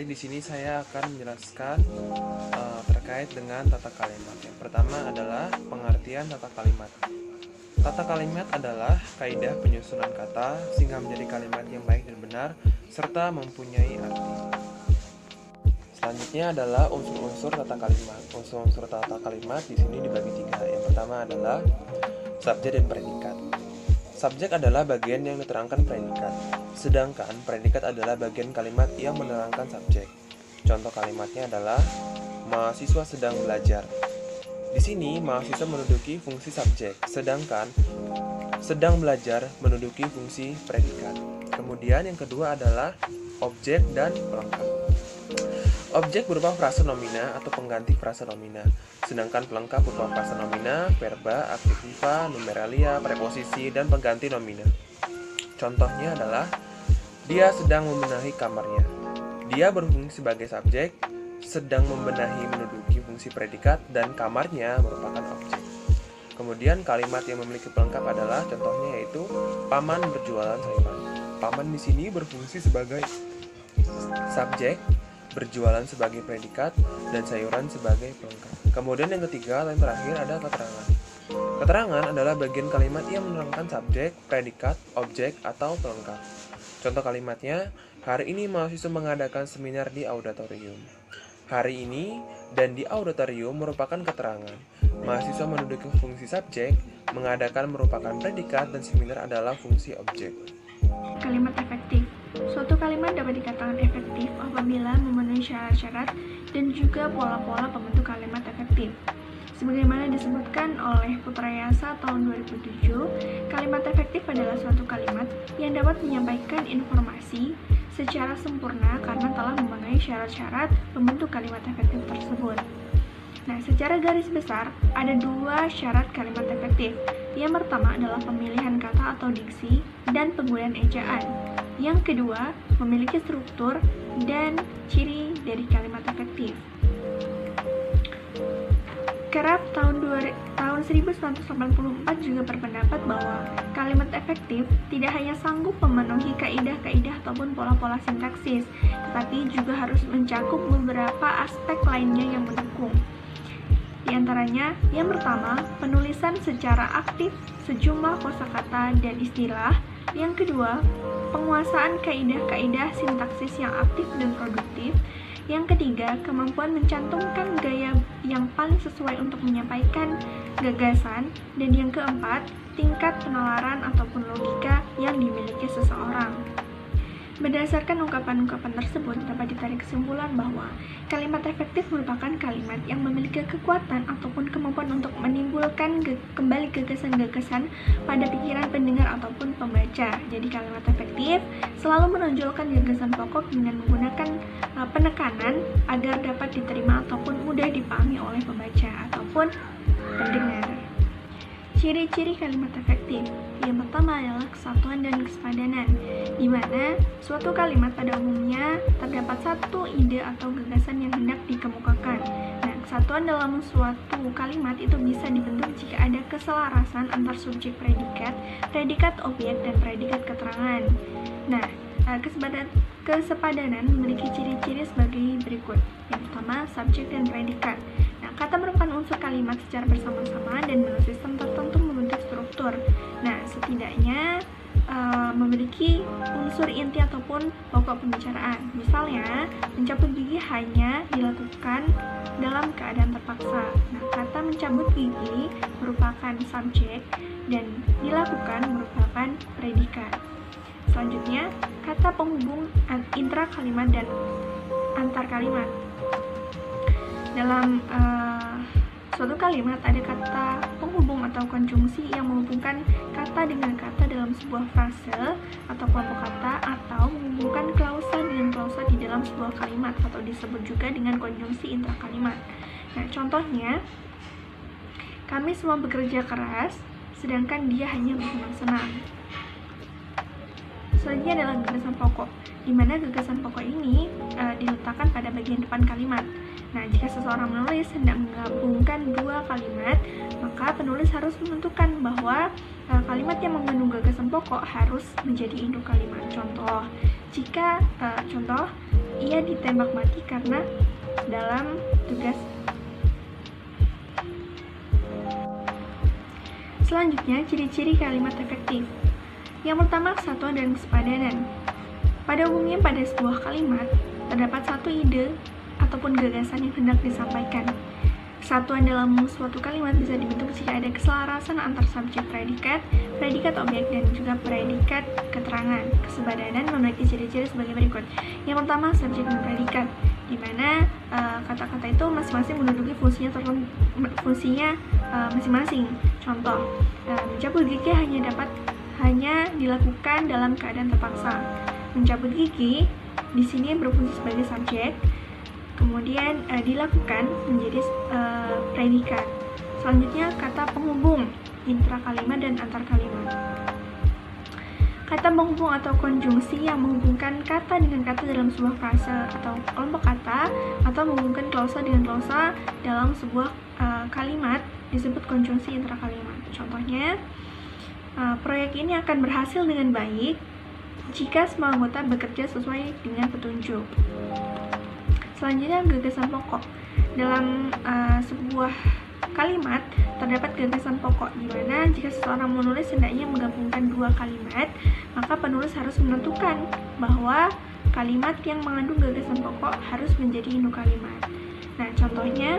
di sini saya akan menjelaskan terkait dengan tata kalimat. Yang pertama adalah pengertian tata kalimat. Tata kalimat adalah kaidah penyusunan kata sehingga menjadi kalimat yang baik dan benar serta mempunyai arti. Selanjutnya adalah unsur-unsur tata kalimat. Unsur-unsur tata kalimat di sini dibagi tiga. Yang pertama adalah subjek dan predikat. Subjek adalah bagian yang diterangkan predikat, sedangkan predikat adalah bagian kalimat yang menerangkan subjek. Contoh kalimatnya adalah mahasiswa sedang belajar. Di sini mahasiswa menduduki fungsi subjek, sedangkan sedang belajar menduduki fungsi predikat. Kemudian yang kedua adalah objek dan pelengkap. Objek berupa frase nomina atau pengganti frase nomina, sedangkan pelengkap berupa frase nomina, verba, adjektiva, numeralia, preposisi, dan pengganti nomina. Contohnya adalah dia sedang membenahi kamarnya. Dia berfungsi sebagai subjek, sedang membenahi menduduki fungsi predikat, dan kamarnya merupakan objek. Kemudian kalimat yang memiliki pelengkap adalah contohnya yaitu paman berjualan sayuran. Paman di sini berfungsi sebagai subjek, berjualan sebagai predikat, dan sayuran sebagai pelengkap. Kemudian yang ketiga dan terakhir ada keterangan. Keterangan adalah bagian kalimat yang menerangkan subjek, predikat, objek, atau pelengkap. Contoh kalimatnya, hari ini mahasiswa mengadakan seminar di auditorium. Hari ini dan di auditorium merupakan keterangan. Mahasiswa menduduki fungsi subjek, mengadakan merupakan predikat, dan seminar adalah fungsi objek. Kalimat efektif. Suatu kalimat dapat dikatakan efektif apabila memenuhi syarat-syarat dan juga pola-pola pembentuk kalimat efektif. Sebagaimana disebutkan oleh Putrayasa tahun 2007, kalimat efektif adalah suatu kalimat yang dapat menyampaikan informasi secara sempurna karena telah memenuhi syarat-syarat pembentuk kalimat efektif tersebut. Nah, secara garis besar, ada dua syarat kalimat efektif. Yang pertama adalah pemilihan kata atau diksi dan penggunaan ejaan. Yang kedua, memiliki struktur dan ciri dari kalimat efektif. Kerap tahun 1984 juga berpendapat bahwa kalimat efektif tidak hanya sanggup memenuhi kaidah-kaidah ataupun pola-pola sintaksis, tetapi juga harus mencakup beberapa aspek lainnya yang mendukung. Di antaranya, yang pertama, penulisan secara aktif sejumlah kosakata dan istilah. Yang kedua, penguasaan kaidah-kaidah sintaksis yang aktif dan produktif. Yang ketiga, kemampuan mencantumkan gaya yang paling sesuai untuk menyampaikan gagasan. Dan yang keempat, tingkat penalaran ataupun logika yang dimiliki seseorang. Berdasarkan ungkapan-ungkapan tersebut, dapat ditarik kesimpulan bahwa kalimat efektif merupakan kalimat yang memiliki kekuatan ataupun kemampuan untuk menimbulkan kembali gagasan-gagasan pada pikiran pendengar ataupun pembaca. Jadi kalimat efektif selalu menonjolkan gagasan pokok dengan menggunakan penekanan agar dapat diterima ataupun mudah dipahami oleh pembaca ataupun pendengar. Ciri-ciri kalimat efektif. Yang pertama adalah kesatuan dan kesepadanan, di mana suatu kalimat pada umumnya terdapat satu ide atau gagasan yang hendak dikemukakan. Nah, kesatuan dalam suatu kalimat itu bisa dibentuk jika ada keselarasan antar subjek predikat, predikat objek, dan predikat keterangan. Nah, kesepadanan memiliki ciri-ciri sebagai berikut. Yang pertama, subjek dan predikat. Nah, kata merupakan unsur kalimat secara bersama-sama dan menurut sistem tertentu membentuk struktur. Nah, setidaknya memiliki unsur inti ataupun pokok pembicaraan. Misalnya, mencabut gigi hanya dilakukan dalam keadaan terpaksa. Nah, kata mencabut gigi merupakan subjek dan dilakukan merupakan predikat. Selanjutnya, kata penghubung intra kalimat dan antar kalimat. Dalam suatu kalimat ada kata penghubung atau konjungsi yang menghubungkan kata dengan kata dalam sebuah frase atau kelompok kata, atau menghubungkan klausa dengan klausa di dalam sebuah kalimat atau disebut juga dengan konjungsi intrakalimat. Nah, contohnya, kami semua bekerja keras sedangkan dia hanya bersenang-senang. Selanjutnya adalah gagasan pokok, di mana gagasan pokok ini diletakkan pada bagian depan kalimat. Nah, jika seseorang menulis hendak menggabungkan dua kalimat, maka penulis harus menentukan bahwa kalimat yang mengandung gagasan pokok harus menjadi induk kalimat. Contoh, jika ia ditembak mati karena dalam tugas. Selanjutnya, ciri-ciri kalimat efektif. Yang pertama, kesatuan dan kesepadanan. Pada umumnya pada sebuah kalimat terdapat satu ide ataupun gagasan yang hendak disampaikan. Kesatuan dalam suatu kalimat bisa dibentuk jika ada keselarasan antar subjek predikat, predikat objek, dan juga predikat keterangan. Kesepadanan memiliki ciri-ciri sebagai berikut. Yang pertama, subjek dan predikat, di mana kata-kata itu masing-masing menduduki fungsinya masing-masing. Contoh, mencabut gigi hanya dilakukan dalam keadaan terpaksa. Mencabut gigi di sini berfungsi sebagai subjek, kemudian dilakukan menjadi predikat. Selanjutnya, kata penghubung intra-kalimat dan antar-kalimat. Kata penghubung atau konjungsi yang menghubungkan kata dengan kata dalam sebuah frase atau kelompok kata, atau menghubungkan klausa dengan klausa dalam sebuah kalimat disebut konjungsi intra-kalimat. Contohnya, proyek ini akan berhasil dengan baik jika semua anggota bekerja sesuai dengan petunjuk. Selanjutnya, gagasan pokok. Dalam sebuah kalimat terdapat gagasan pokok, di mana jika seseorang menulis hendaknya menggabungkan dua kalimat, maka penulis harus menentukan bahwa kalimat yang mengandung gagasan pokok harus menjadi induk kalimat. Nah, contohnya,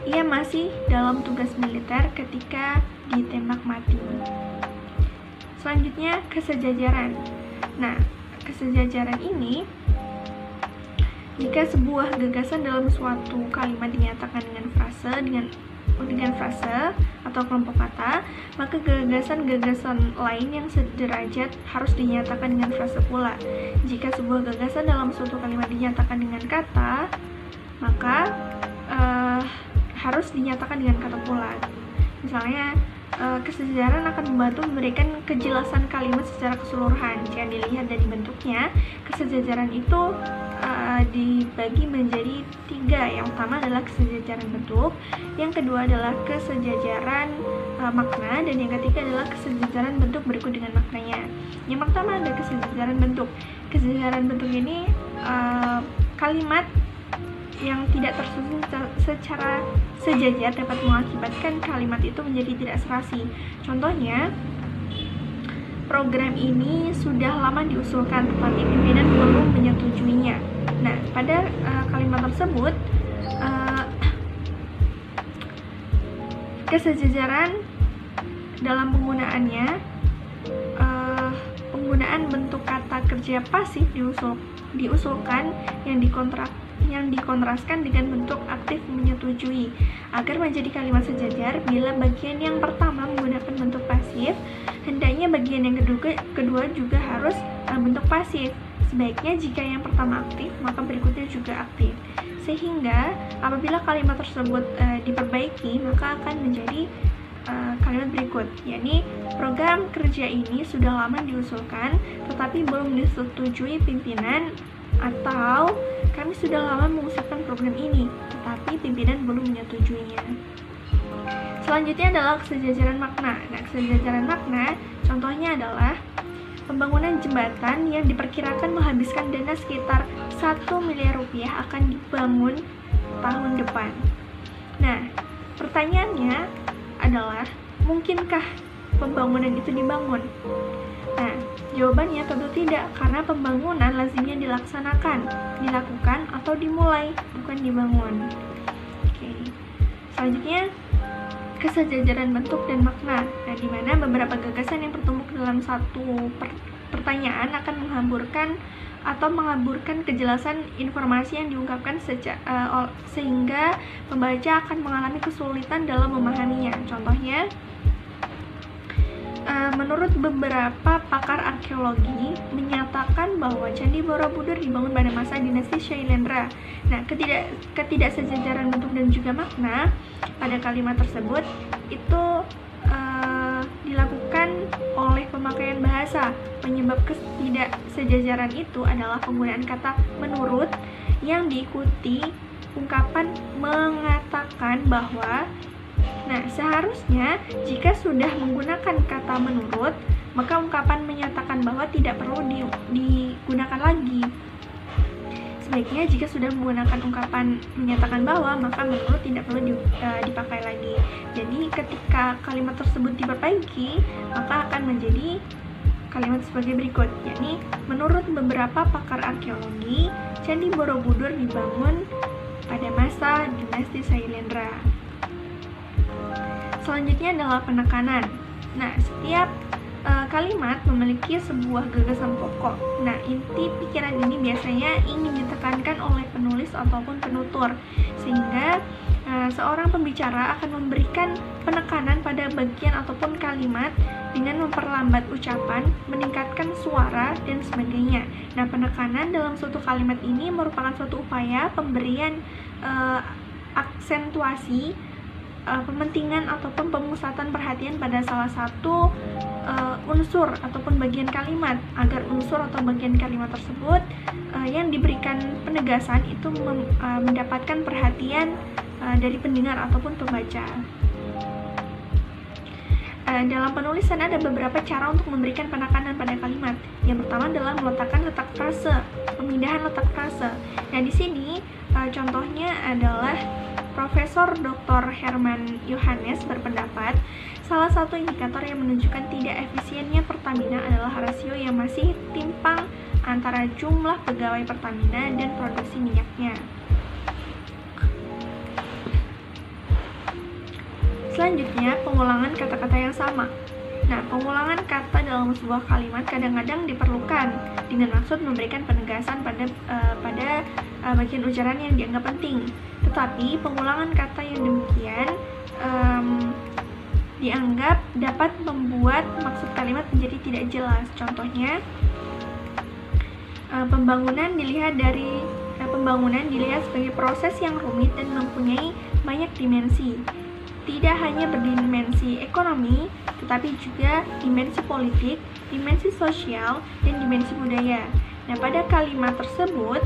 ia masih dalam tugas militer ketika ditembak mati. Selanjutnya, kesejajaran. Nah, kesejajaran ini jika sebuah gagasan dalam suatu kalimat dinyatakan dengan frase atau kelompok kata, maka gagasan-gagasan lain yang sederajat harus dinyatakan dengan frase pula. Jika sebuah gagasan dalam suatu kalimat dinyatakan dengan kata, maka harus dinyatakan dengan kata pula. Misalnya, kesejajaran akan membantu memberikan kejelasan kalimat secara keseluruhan. Jika dilihat dari bentuknya, kesejajaran itu dibagi menjadi 3. Yang pertama adalah kesejajaran bentuk, yang kedua adalah kesejajaran makna, dan yang ketiga adalah kesejajaran bentuk berikut dengan maknanya. Yang pertama ada kesejajaran bentuk. Kesejajaran bentuk ini kalimat yang tidak tersusun secara sejajar dapat mengakibatkan kalimat itu menjadi tidak serasi. Contohnya, program ini sudah lama diusulkan tetapi pimpinan belum menyetujuinya. Nah, pada kalimat tersebut kesejajaran dalam penggunaannya, penggunaan bentuk kata kerja pasif diusulkan yang dikontraskan dengan bentuk aktif menyetujui agar menjadi kalimat sejajar. Bila bagian yang pertama menggunakan bentuk pasif, hendaknya bagian yang kedua juga harus bentuk pasif. Sebaiknya jika yang pertama aktif, maka berikutnya juga aktif. Sehingga apabila kalimat tersebut diperbaiki, maka akan menjadi kalimat berikut, yakni program kerja ini sudah lama diusulkan tetapi belum disetujui pimpinan, atau kami sudah lama mengusulkan program ini tetapi pimpinan belum menyetujuinya. Selanjutnya adalah kesejajaran makna. Nah, kesejajaran makna contohnya adalah pembangunan jembatan yang diperkirakan menghabiskan dana sekitar 1 miliar rupiah akan dibangun tahun depan. Nah, pertanyaannya adalah, mungkinkah pembangunan itu dibangun? Nah, jawabannya tentu tidak, karena pembangunan lazimnya dilakukan atau dimulai, bukan dibangun. Oke. Selanjutnya, kesejajaran bentuk dan makna. Nah, di mana beberapa gagasan yang bertumpuk dalam satu pertanyaan akan mengaburkan kejelasan informasi yang diungkapkan sehingga pembaca akan mengalami kesulitan dalam memahaminya. Contohnya, menurut beberapa pakar arkeologi menyatakan bahwa Candi Borobudur dibangun pada masa dinasti Shailendra. Nah, ketidaksejajaran bentuk dan juga makna pada kalimat tersebut itu dilakukan oleh pemakaian bahasa. Penyebab ketidaksejajaran itu adalah penggunaan kata menurut yang diikuti ungkapan mengatakan bahwa. Nah, seharusnya jika sudah menggunakan kata menurut, maka ungkapan menyatakan bahwa tidak perlu digunakan lagi. Sebaiknya jika sudah menggunakan ungkapan menyatakan bahwa, maka menurut tidak perlu dipakai lagi. Jadi ketika kalimat tersebut diperbaiki, maka akan menjadi kalimat sebagai berikut, yakni menurut beberapa pakar arkeologi, Candi Borobudur dibangun pada masa dinasti Sailendra. Selanjutnya adalah penekanan. Nah, setiap kalimat memiliki sebuah gagasan pokok. Nah, inti pikiran ini biasanya ingin ditekankan oleh penulis ataupun penutur, sehingga seorang pembicara akan memberikan penekanan pada bagian ataupun kalimat dengan memperlambat ucapan, meningkatkan suara, dan sebagainya. Nah, penekanan dalam suatu kalimat ini merupakan suatu upaya pemberian aksentuasi, pementingan ataupun pemusatan perhatian pada salah satu unsur ataupun bagian kalimat, agar unsur atau bagian kalimat tersebut yang diberikan penegasan itu mendapatkan perhatian dari pendengar ataupun pembaca. Dalam penulisan ada beberapa cara untuk memberikan penekanan pada kalimat. Yang pertama adalah meletakkan letak frase, pemindahan letak frase. Nah, di sini contohnya adalah Profesor Dr. Herman Yohanes berpendapat salah satu indikator yang menunjukkan tidak efisiennya Pertamina adalah rasio yang masih timpang antara jumlah pegawai Pertamina dan produksi minyaknya. Selanjutnya, pengulangan kata-kata yang sama. Nah, pengulangan kata dalam sebuah kalimat kadang-kadang diperlukan dengan maksud memberikan penegasan pada bagian ujaran yang dianggap penting. Tetapi pengulangan kata yang demikian dianggap dapat membuat maksud kalimat menjadi tidak jelas. Contohnya, pembangunan dilihat sebagai proses yang rumit dan mempunyai banyak dimensi. Tidak hanya berdimensi ekonomi, tetapi juga dimensi politik, dimensi sosial, dan dimensi budaya. Nah, pada kalimat tersebut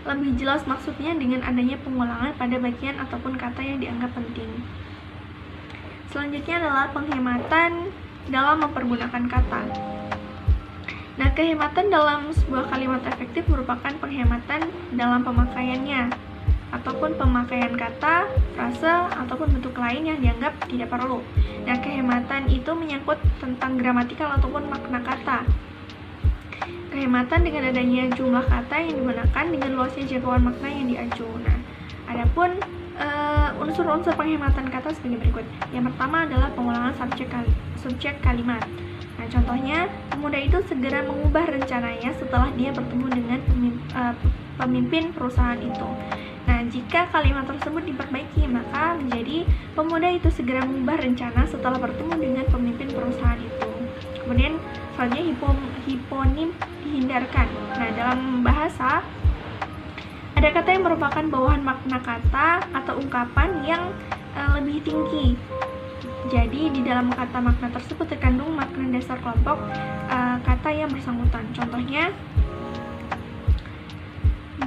lebih jelas maksudnya dengan adanya pengulangan pada bagian ataupun kata yang dianggap penting. Selanjutnya adalah penghematan dalam mempergunakan kata. Nah, kehematan dalam sebuah kalimat efektif merupakan penghematan dalam pemakaiannya, ataupun pemakaian kata, frase, ataupun bentuk lain yang dianggap tidak perlu. Nah, kehematan itu menyangkut tentang gramatikal ataupun makna kata. Kehematan dengan adanya jumlah kata yang digunakan dengan luasnya jangkauan makna yang diaju. Nah, adapun unsur-unsur penghematan kata sebagai berikut. Yang pertama adalah pengulangan subjek kalimat. Nah, contohnya, pemuda itu segera mengubah rencananya setelah dia bertemu dengan pemimpin perusahaan itu. Nah, jika kalimat tersebut diperbaiki, maka menjadi pemuda itu segera mengubah rencana setelah bertemu dengan pemimpin perusahaan itu. Kemudian, selanjutnya hiponim dihindarkan. Nah, dalam bahasa, ada kata yang merupakan bawahan makna kata atau ungkapan yang lebih tinggi. Jadi, di dalam kata makna tersebut terkandung makna dasar kelompok kata yang bersangkutan. Contohnya,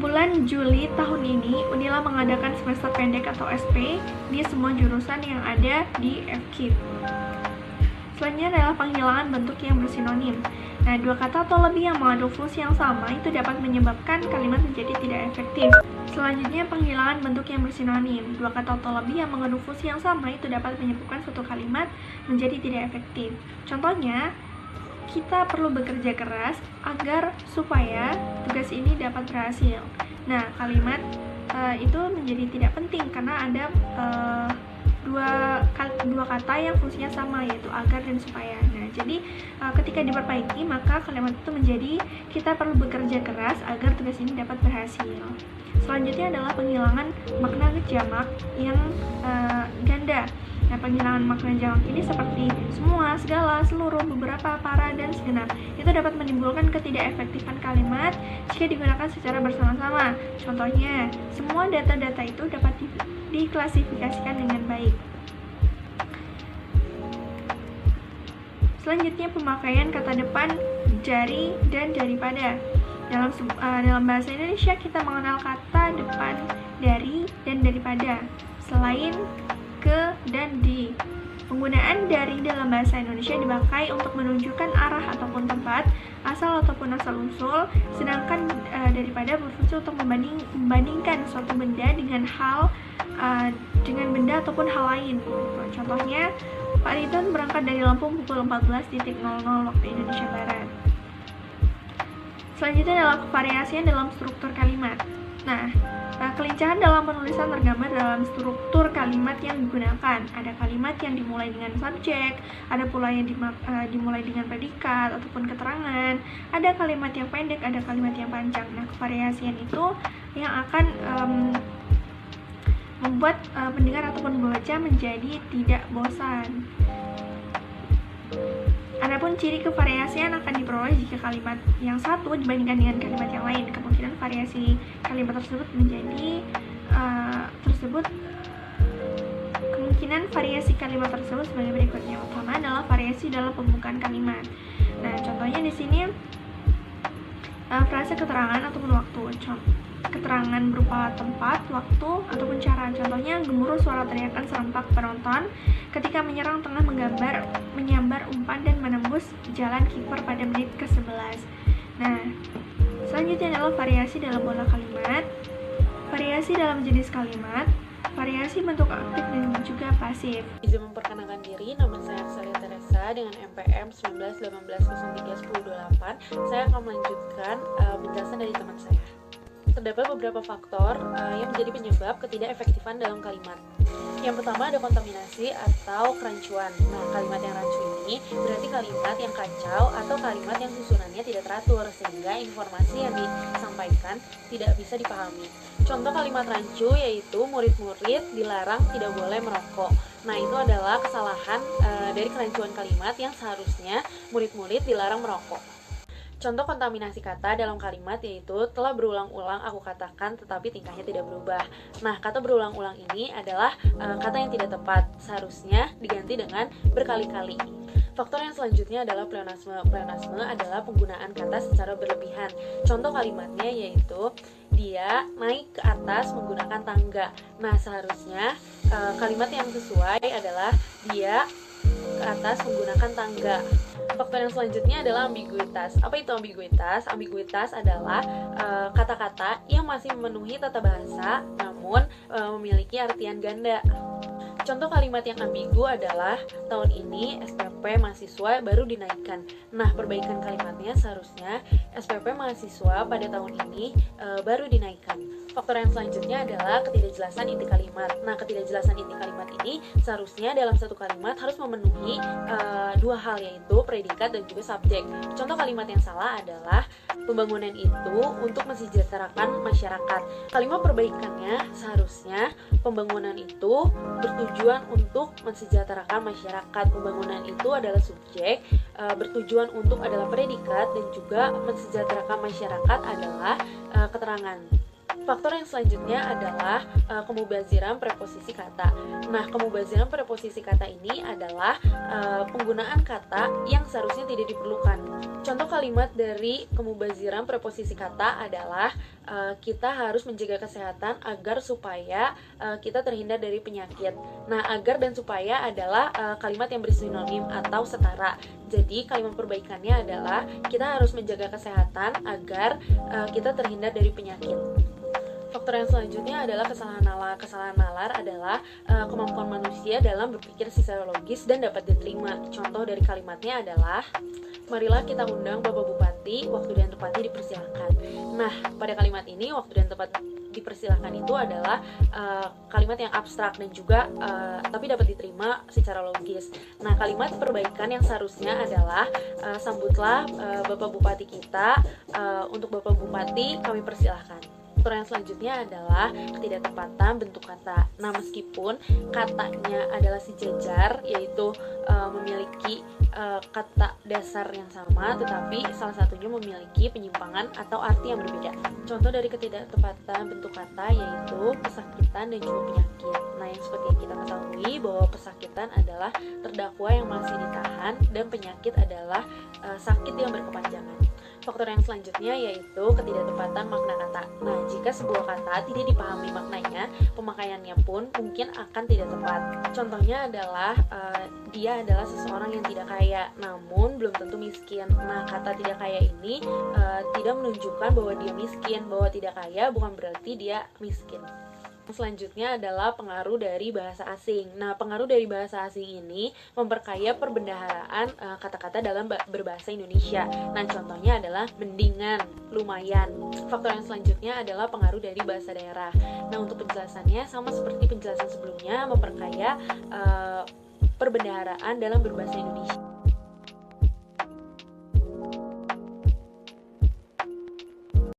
bulan Juli tahun ini, Unila mengadakan semester pendek atau SP di semua jurusan yang ada di FKIP. Selanjutnya adalah penghilangan bentuk yang bersinonim. Nah, dua kata atau lebih yang mengandung fungsi yang sama itu dapat menyebabkan kalimat menjadi tidak efektif. Selanjutnya, penghilangan bentuk yang bersinonim. Dua kata atau lebih yang mengandung fungsi yang sama itu dapat menyebabkan suatu kalimat menjadi tidak efektif. Contohnya, kita perlu bekerja keras agar supaya tugas ini dapat berhasil. Nah, kalimat itu menjadi tidak penting karena ada dua kata yang fungsinya sama, yaitu agar dan supaya. Nah, jadi ketika diperbaiki, maka kalimat itu menjadi kita perlu bekerja keras agar tugas ini dapat berhasil. Selanjutnya adalah penghilangan makna jamak yang ganda. Nah, penghilangan makna jamak ini seperti semua, segala, seluruh, beberapa, para, dan segenap. Itu dapat menimbulkan ketidakefektifan kalimat jika digunakan secara bersama-sama. Contohnya, semua data-data itu dapat diklasifikasikan dengan baik. Selanjutnya, pemakaian kata depan jari dan daripada. Dalam bahasa Indonesia kita mengenal kata depan dari dan daripada, selain ke dan di. Penggunaan dari dalam bahasa Indonesia dipakai untuk menunjukkan arah ataupun tempat, asal ataupun asal-usul, sedangkan daripada berfungsi untuk membandingkan suatu benda dengan dengan benda ataupun hal lain. Contohnya, Pak Ridwan berangkat dari Lampung pukul 14.00 waktu Indonesia Barat. Selanjutnya adalah kevariasian dalam struktur kalimat. Kelincahan dalam penulisan tergambar dalam struktur kalimat yang digunakan. Ada kalimat yang dimulai dengan subjek, ada pula yang dimulai dengan predikat ataupun keterangan, ada kalimat yang pendek, ada kalimat yang panjang. Kevariasian itu yang akan membuat pendengar ataupun pembaca menjadi tidak bosan. Adapun ciri kevariasian akan diperoleh jika kalimat yang satu dibandingkan dengan kalimat yang lain. Kemungkinan variasi kalimat tersebut sebagai berikut. Yang pertama adalah variasi dalam pembukaan kalimat. Contohnya di sini frase keterangan ataupun waktu. Keterangan berupa tempat, waktu, ataupun cara. Contohnya, gemuruh suara teriakan serempak penonton ketika menyerang tengah menyambar umpan dan menembus jalan kiper pada menit ke-11. Selanjutnya adalah variasi dalam pola kalimat, variasi dalam jenis kalimat, variasi bentuk aktif dan juga pasif. Izin memperkenalkan diri, nama saya Arsalia Teresa dengan NPM 1918031028. Saya akan melanjutkan penjelasan dari teman saya. Terdapat beberapa faktor yang menjadi penyebab ketidakefektifan dalam kalimat. Yang pertama ada kontaminasi atau kerancuan. Kalimat yang rancu ini berarti kalimat yang kacau atau kalimat yang susunannya tidak teratur sehingga informasi yang disampaikan tidak bisa dipahami. Contoh kalimat rancu yaitu murid-murid dilarang tidak boleh merokok. Itu adalah kesalahan dari kerancuan kalimat yang seharusnya murid-murid dilarang merokok. Contoh kontaminasi kata dalam kalimat yaitu telah berulang-ulang aku katakan tetapi tingkahnya tidak berubah. Kata berulang-ulang ini adalah kata yang tidak tepat, seharusnya diganti dengan berkali-kali. Faktor yang selanjutnya adalah pleonasme. Pleonasme adalah penggunaan kata secara berlebihan. Contoh kalimatnya yaitu dia naik ke atas menggunakan tangga. Seharusnya kalimat yang sesuai adalah dia ke atas menggunakan tangga. Faktor yang selanjutnya adalah ambiguitas. Apa itu ambiguitas? Ambiguitas adalah kata-kata yang masih memenuhi tata bahasa namun memiliki artian ganda. Contoh kalimat yang ambigu adalah tahun ini SPP mahasiswa baru dinaikkan. Perbaikan kalimatnya seharusnya SPP mahasiswa pada tahun ini baru dinaikkan. Faktor yang selanjutnya adalah ketidakjelasan inti kalimat. Ketidakjelasan inti kalimat ini seharusnya dalam satu kalimat harus memenuhi dua hal yaitu predikat dan juga subjek. Contoh kalimat yang salah adalah pembangunan itu untuk mensejahterakan masyarakat. Kalimat perbaikannya seharusnya pembangunan itu bertujuan untuk mensejahterakan masyarakat. Pembangunan itu adalah subjek, bertujuan untuk adalah predikat, dan juga mensejahterakan masyarakat adalah keterangan. Faktor yang selanjutnya adalah kemubaziran preposisi kata. Kemubaziran preposisi kata ini adalah penggunaan kata yang seharusnya tidak diperlukan. Contoh kalimat dari kemubaziran preposisi kata adalah kita harus menjaga kesehatan agar supaya kita terhindar dari penyakit. Agar dan supaya adalah kalimat yang bersinonim atau setara. Jadi kalimat perbaikannya adalah kita harus menjaga kesehatan agar kita terhindar dari penyakit. Faktor yang selanjutnya adalah kesalahan nalar. Kesalahan nalar adalah kemampuan manusia dalam berpikir secara logis dan dapat diterima. Contoh dari kalimatnya adalah, marilah kita undang Bapak Bupati, waktu dan tempatnya dipersilakan. Pada kalimat ini waktu dan tempat dipersilakan itu adalah kalimat yang abstrak dan juga tapi dapat diterima secara logis. Kalimat perbaikan yang seharusnya adalah sambutlah Bapak Bupati kita, untuk Bapak Bupati kami persilahkan. Faktor yang selanjutnya adalah ketidaktepatan bentuk kata. Meskipun katanya adalah sejajar, yaitu memiliki kata dasar yang sama, tetapi salah satunya memiliki penyimpangan atau arti yang berbeda. Contoh dari ketidaktepatan bentuk kata yaitu kesakitan dan juga penyakit. sakit. Nah, yang seperti yang kita ketahui bahwa pesakitan adalah terdakwa yang masih ditahan dan penyakit adalah sakit yang berkepanjangan. Faktor yang selanjutnya yaitu ketidaktepatan makna kata. Nah, jika sebuah kata tidak dipahami maknanya, pemakaiannya pun mungkin akan tidak tepat. Contohnya adalah dia adalah seseorang yang tidak kaya, namun belum tentu miskin. Nah, kata tidak kaya ini tidak menunjukkan bahwa dia miskin, bahwa tidak kaya bukan berarti dia miskin. Selanjutnya adalah pengaruh dari bahasa asing. Nah, pengaruh dari bahasa asing ini memperkaya perbendaharaan kata-kata dalam berbahasa Indonesia. Nah, contohnya adalah mendingan, lumayan. Faktor yang selanjutnya adalah pengaruh dari bahasa daerah. Nah, untuk penjelasannya sama seperti penjelasan sebelumnya, memperkaya perbendaharaan dalam berbahasa Indonesia.